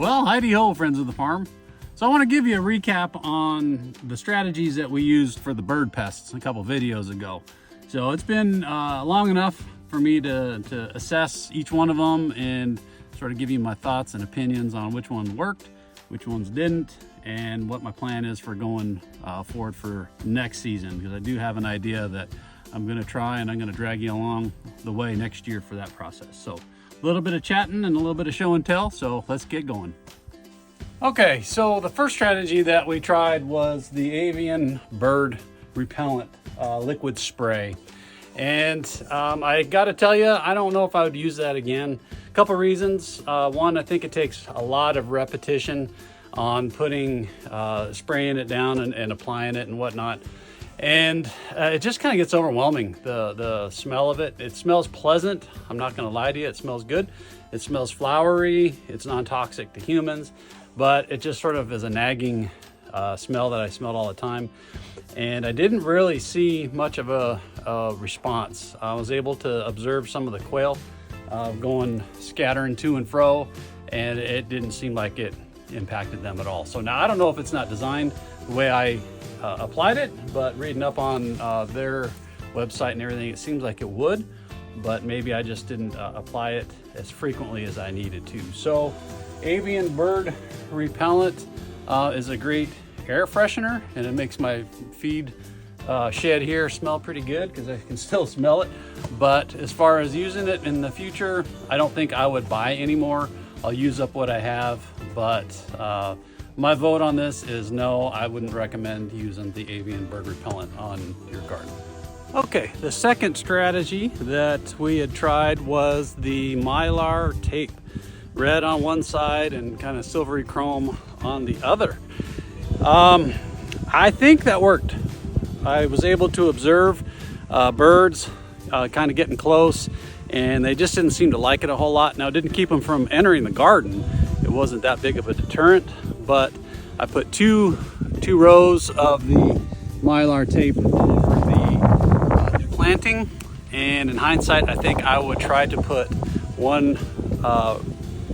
Well, heidi ho, friends of the farm. So I want to give you a recap on the strategies that we used for the bird pests a couple videos ago. So it's been long enough for me to assess each one of them and sort of give you my thoughts and opinions on which ones worked, which ones didn't, and what my plan is for going forward for next season, because I do have an idea that I'm going to try and I'm going to drag you along the way next year for that process. So a little bit of chatting and a little bit of show and tell, so let's get going. Okay, so the first strategy that we tried was the avian bird repellent liquid spray. And I gotta tell you, I don't know if I would use that again. A couple reasons. One, I think it takes a lot of repetition on putting, spraying it down and applying it and whatnot. And it just kind of gets overwhelming, the smell of it. It smells pleasant. I'm not gonna lie to you, it smells good. It smells flowery, it's non-toxic to humans, but it just sort of is a nagging smell that I smelled all the time. And I didn't really see much of a response. I was able to observe some of the quail going scattering to and fro, and it didn't seem like it impacted them at all. So now I don't know if it's not designed the way I applied it, but reading up on their website and everything, it seems like it would, but maybe I just didn't apply it as frequently as I needed to. So avian bird repellent is a great air freshener, and it makes my feed shed here smell pretty good because I can still smell it. But as far as using it in the future, I don't think I would buy anymore. I'll use up what I have, but my vote on this is no, I wouldn't recommend using the avian bird repellent on your garden. Okay, the second strategy that we had tried was the Mylar tape. Red on one side and kind of silvery chrome on the other. I think that worked. I was able to observe birds kind of getting close, and they just didn't seem to like it a whole lot. Now, it didn't keep them from entering the garden. It wasn't that big of a deterrent, but I put two rows of the Mylar tape over the planting, and in hindsight, I think I would try to put one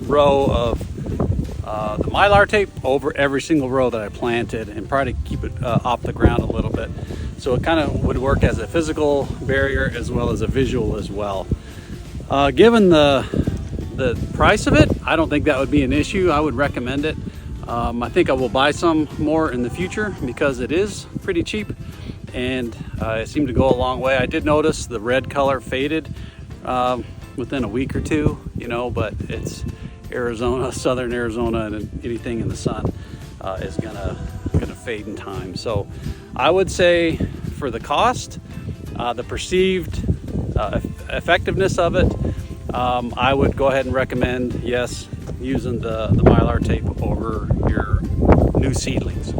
row of the Mylar tape over every single row that I planted, and try to keep it off the ground a little bit. So it kind of would work as a physical barrier as well as a visual as well. Given the price of it, I don't think that would be an issue. I would recommend it. I think I will buy some more in the future because it is pretty cheap, and it seemed to go a long way. I did notice the red color faded within a week or two, you know, but it's Arizona, southern Arizona, and anything in the sun is gonna fade in time. So I would say for the cost, the perceived effectiveness of it, I would go ahead and recommend, yes, using the Mylar tape over your new seedlings.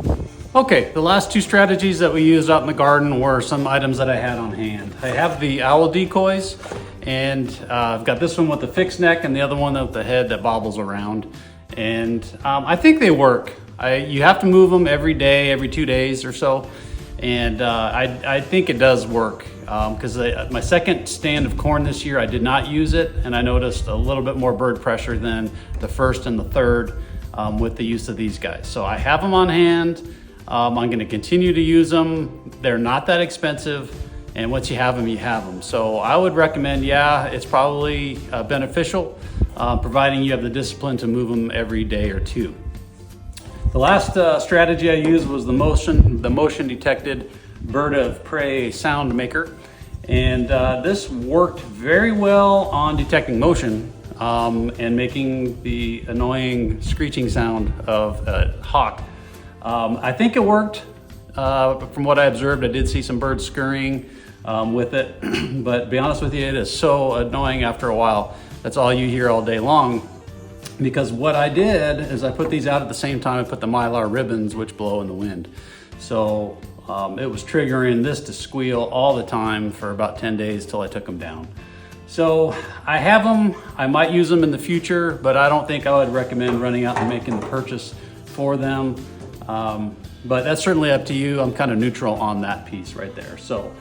Okay, the last two strategies that we used out in the garden were some items that I had on hand. I have the owl decoys, and I've got this one with the fixed neck and the other one with the head that bobbles around. And I think they work. You have to move them every day, every 2 days or so. And I think it does work because my second stand of corn this year, I did not use it. And I noticed a little bit more bird pressure than the first and the third with the use of these guys. So I have them on hand. I'm gonna continue to use them. They're not that expensive. And once you have them, you have them. So I would recommend, yeah, it's probably beneficial, providing you have the discipline to move them every day or two. The last strategy I used was the motion detected bird of prey sound maker. And this worked very well on detecting motion and making the annoying screeching sound of a hawk. I think it worked. From what I observed, I did see some birds scurrying with it, but to be honest with you, it is so annoying after a while. That's all you hear all day long. Because what I did is I put these out at the same time I put the Mylar ribbons, which blow in the wind. So it was triggering this to squeal all the time for about 10 days till I took them down. So I have them, I might use them in the future, but I don't think I would recommend running out and making the purchase for them. But that's certainly up to you. I'm kind of neutral on that piece right there. So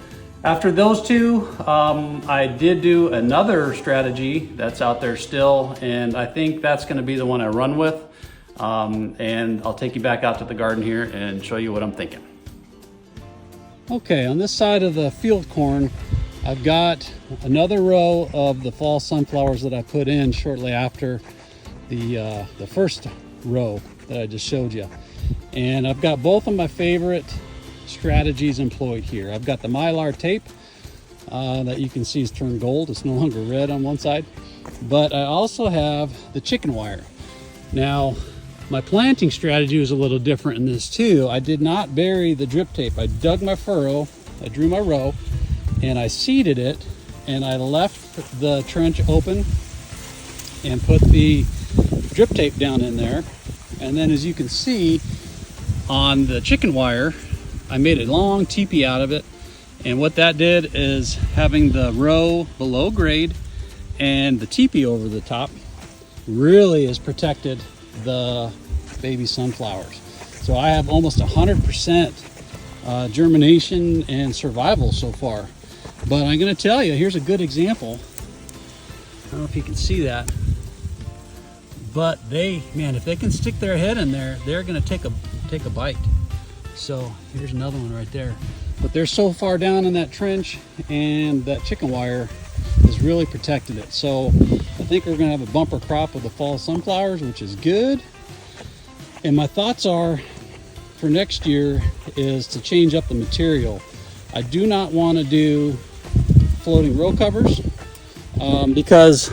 after those two, I did do another strategy that's out there still, and I think that's going to be the one I run with. and I'll take you back out to the garden here and show you what I'm thinking. Okay, on this side of the field corn, I've got another row of the fall sunflowers that I put in shortly after the first row that I just showed you. And I've got both of my favorite strategies employed here. I've got the Mylar tape that you can see is turned gold. It's no longer red on one side. But I also have the chicken wire. Now, my planting strategy was a little different in this too. I did not bury the drip tape. I dug my furrow, I drew my row, and I seeded it, and I left the trench open and put the drip tape down in there. And then, as you can see on the chicken wire, I made a long teepee out of it. And what that did is, having the row below grade and the teepee over the top really has protected the baby sunflowers. So I have almost 100% germination and survival so far. But I'm going to tell you, here's a good example. I don't know if you can see that, but man, if they can stick their head in there, they're going to take a bite. So here's another one right there. But they're so far down in that trench, and that chicken wire has really protected it. So I think we're going to have a bumper crop with the fall sunflowers, which is good. And my thoughts are, for next year, is to change up the material. I do not want to do floating row covers because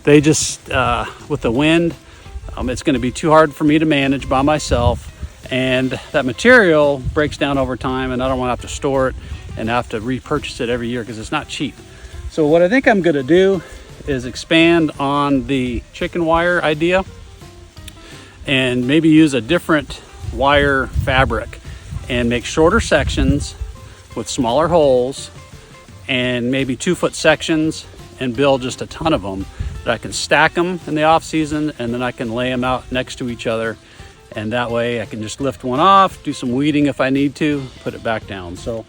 they just, with the wind, it's going to be too hard for me to manage by myself. And that material breaks down over time, and I don't want to have to store it and have to repurchase it every year because it's not cheap. So what I think I'm going to do is expand on the chicken wire idea and maybe use a different wire fabric and make shorter sections with smaller holes and maybe 2-foot sections, and build just a ton of them that I can stack them in the off season, and then I can lay them out next to each other. And that way I can just lift one off, do some weeding if I need to, put it back down. So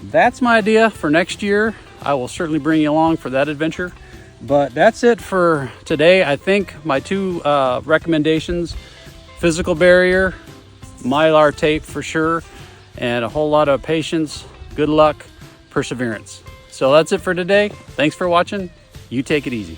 that's my idea for next year. I will certainly bring you along for that adventure. But that's it for today. I think my two recommendations, physical barrier, Mylar tape for sure, and a whole lot of patience, good luck, perseverance. So that's it for today. Thanks for watching. You take it easy.